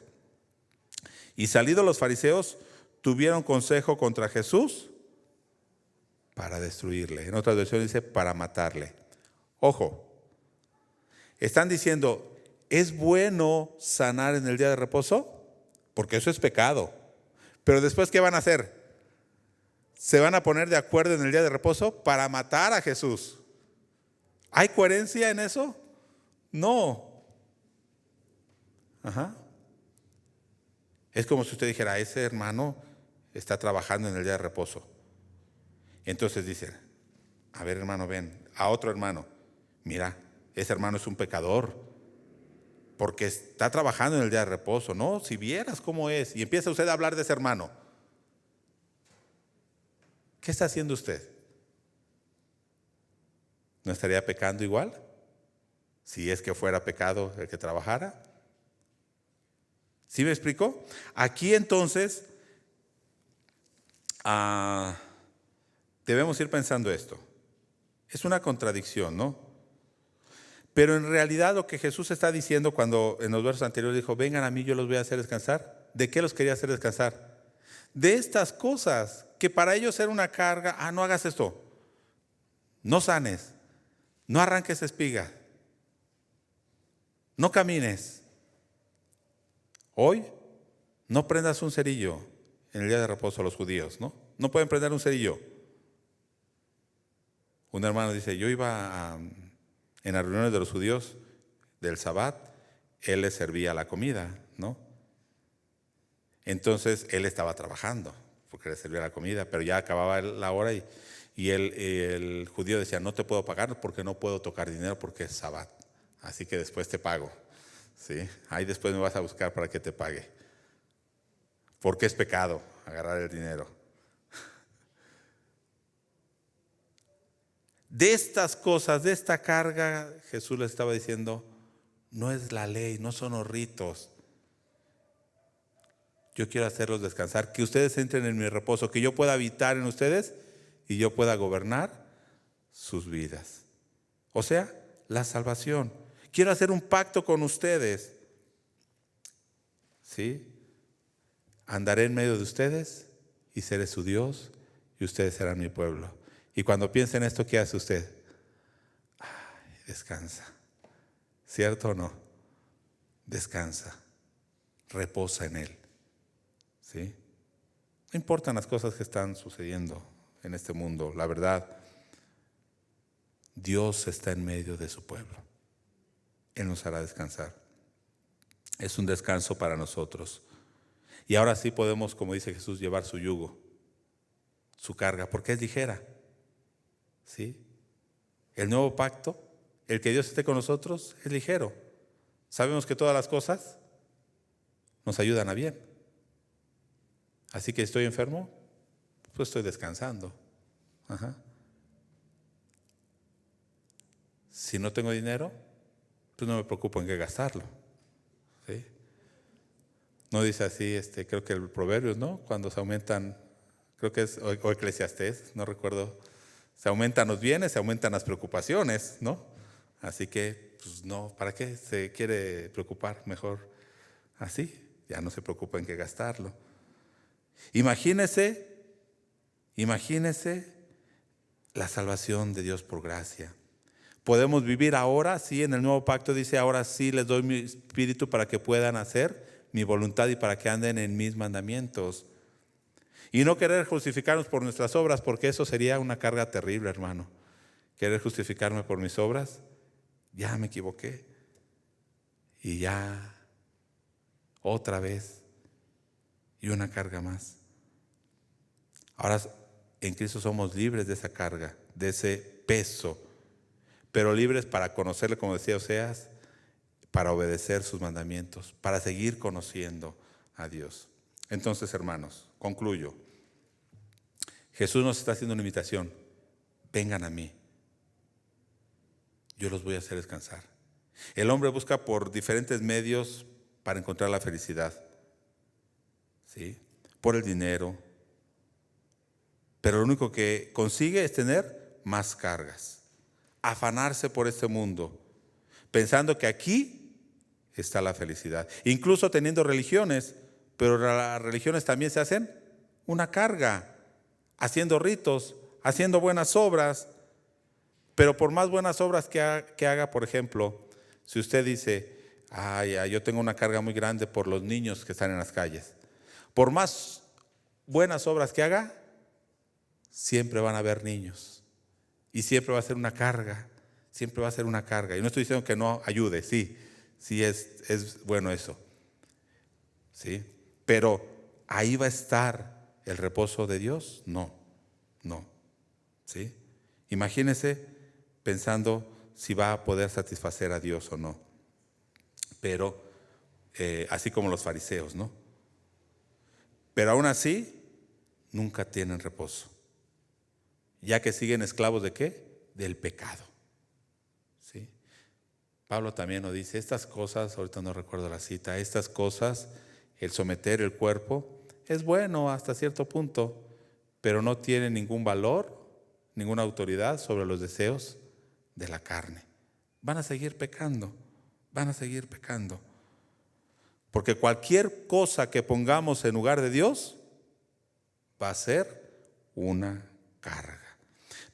Y salidos los fariseos tuvieron consejo contra Jesús para destruirle. En otra versión dice para matarle. Ojo, están diciendo, ¿es bueno sanar en el día de reposo? Porque eso es pecado. Pero después, ¿qué van a hacer? ¿Se van a poner de acuerdo en el día de reposo para matar a Jesús? ¿Hay coherencia en eso? No. Es como si usted dijera, ese hermano está trabajando en el día de reposo. Entonces dicen, a ver, hermano, ven, a otro hermano, mira, ese hermano es un pecador porque está trabajando en el día de reposo. No, si vieras cómo es. Y empieza usted a hablar de ese hermano. ¿Qué está haciendo usted? ¿No estaría pecando igual? Si es que fuera pecado el que trabajara. ¿Sí me explico? Aquí entonces debemos ir pensando esto. Es una contradicción, ¿no? Pero en realidad lo que Jesús está diciendo cuando en los versos anteriores dijo, vengan a mí, yo los voy a hacer descansar. ¿De qué los quería hacer descansar? De estas cosas que para ellos era una carga. No hagas esto, no sanes, no arranques espiga, no camines. Hoy no prendas un cerillo en el día de reposo los judíos, ¿no? No pueden prender un cerillo. Un hermano dice, yo iba en las reuniones de los judíos del Sabbat, él les servía la comida, ¿no? Entonces él estaba trabajando porque le servía la comida, pero ya acababa la hora y el judío decía, no te puedo pagar porque no puedo tocar dinero porque es Sabbat, así que después te pago, ¿sí? Ahí después me vas a buscar para que te pague, porque es pecado agarrar el dinero. De estas cosas, de esta carga, Jesús les estaba diciendo, no es la ley, no son los ritos. Yo quiero hacerlos descansar, que ustedes entren en mi reposo, que yo pueda habitar en ustedes y yo pueda gobernar sus vidas. O sea, la salvación. Quiero hacer un pacto con ustedes. ¿Sí? Andaré en medio de ustedes y seré su Dios y ustedes serán mi pueblo. Y cuando piensa en esto, ¿qué hace usted? Descansa. ¿Cierto o no? Descansa. Reposa en Él. ¿Sí? No importan las cosas que están sucediendo en este mundo. La verdad, Dios está en medio de su pueblo. Él nos hará descansar. Es un descanso para nosotros. Y ahora sí podemos, como dice Jesús, llevar su yugo, su carga, porque es ligera. ¿Sí? El nuevo pacto, el que Dios esté con nosotros, es ligero. Sabemos que todas las cosas nos ayudan a bien. Así que estoy enfermo, pues estoy descansando. Si no tengo dinero, pues no me preocupo en qué gastarlo. ¿Sí? No dice así, creo que el Proverbios, ¿no? Cuando se aumentan, creo que es, o Eclesiastés, no recuerdo. Se aumentan los bienes, se aumentan las preocupaciones, ¿no? Así que, pues no, ¿para qué se quiere preocupar? Mejor así, ya no se preocupa en qué gastarlo. Imagínese la salvación de Dios por gracia. Podemos vivir ahora, sí, en el nuevo pacto dice, ahora sí les doy mi espíritu para que puedan hacer mi voluntad y para que anden en mis mandamientos. Y no querer justificarnos por nuestras obras, porque eso sería una carga terrible, hermano. Querer justificarme por mis obras, ya me equivoqué. Y ya, otra vez, y una carga más. Ahora en Cristo somos libres de esa carga, de ese peso, pero libres para conocerle, como decía Oseas, para obedecer sus mandamientos, para seguir conociendo a Dios. Entonces, hermanos, concluyo. Jesús nos está haciendo una invitación. Vengan a mí. Yo los voy a hacer descansar. El hombre busca por diferentes medios para encontrar la felicidad. ¿Sí? Por el dinero. Pero lo único que consigue es tener más cargas. Afanarse por este mundo, pensando que aquí está la felicidad. Incluso teniendo religiones, pero las religiones también se hacen una carga. Haciendo ritos, haciendo buenas obras. Pero por más buenas obras que haga, por ejemplo, si usted dice, yo tengo una carga muy grande por los niños que están en las calles. Por más buenas obras que haga, siempre van a haber niños. Y siempre va a ser una carga. Siempre va a ser una carga. Y no estoy diciendo que no ayude, sí es bueno eso. ¿Sí? Pero ahí va a estar el reposo de Dios. No. ¿Sí? Imagínese pensando si va a poder satisfacer a Dios o no. Pero así como los fariseos, ¿no? Pero aún así nunca tienen reposo, ya que siguen esclavos ¿de qué? Del pecado. ¿Sí? Pablo también nos dice, estas cosas, ahorita no recuerdo la cita, estas cosas, el someter el cuerpo, es bueno hasta cierto punto, pero no tiene ningún valor, ninguna autoridad sobre los deseos de la carne. Van a seguir pecando, porque cualquier cosa que pongamos en lugar de Dios va a ser una carga.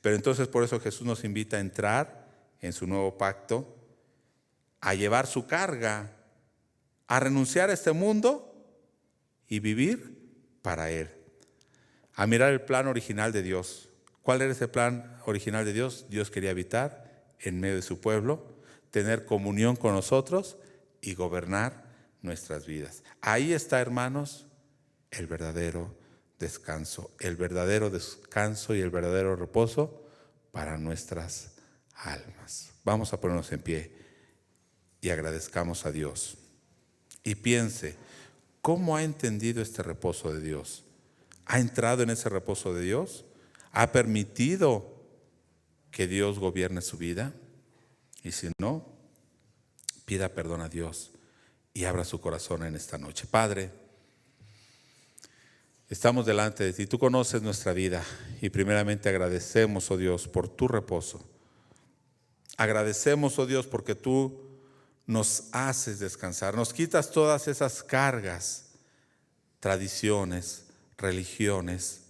Pero entonces por eso Jesús nos invita a entrar en su nuevo pacto, a llevar su carga, a renunciar a este mundo y vivir para Él, a mirar el plan original de Dios. ¿Cuál era ese plan original de Dios? Dios quería habitar en medio de su pueblo, tener comunión con nosotros y gobernar nuestras vidas. Ahí está, hermanos, el verdadero descanso y el verdadero reposo para nuestras almas. Vamos a ponernos en pie y agradezcamos a Dios. Y piense, ¿cómo ha entendido este reposo de Dios? ¿Ha entrado en ese reposo de Dios? ¿Ha permitido que Dios gobierne su vida? Y si no, pida perdón a Dios y abra su corazón en esta noche. Padre, estamos delante de ti. Tú conoces nuestra vida y primeramente agradecemos, oh Dios, por tu reposo. Agradecemos, oh Dios, porque tú nos haces descansar. Nos quitas todas esas cargas, tradiciones, religiones,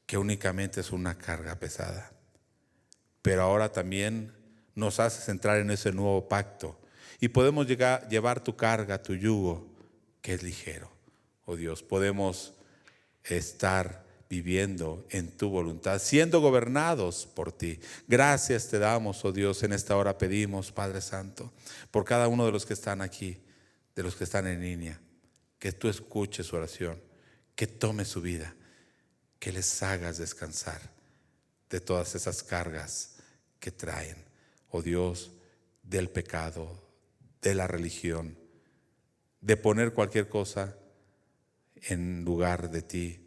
que únicamente es una carga pesada. Pero ahora también nos haces entrar en ese nuevo pacto y podemos llevar tu carga, tu yugo, que es ligero. Oh Dios, podemos estar viviendo en tu voluntad, siendo gobernados por ti. Gracias te damos, oh Dios, en esta hora pedimos, Padre Santo, por cada uno de los que están aquí, de los que están en línea, que tú escuches su oración, que tomes su vida, que les hagas descansar de todas esas cargas que traen, oh Dios, del pecado, de la religión, de poner cualquier cosa en lugar de ti,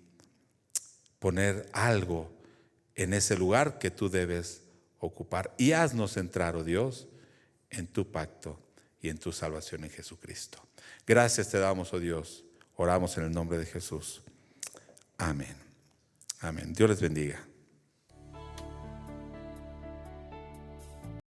poner algo en ese lugar que tú debes ocupar. Y haznos entrar, oh Dios, en tu pacto y en tu salvación en Jesucristo. Gracias te damos, oh Dios. Oramos en el nombre de Jesús. Amén. Amén. Dios les bendiga.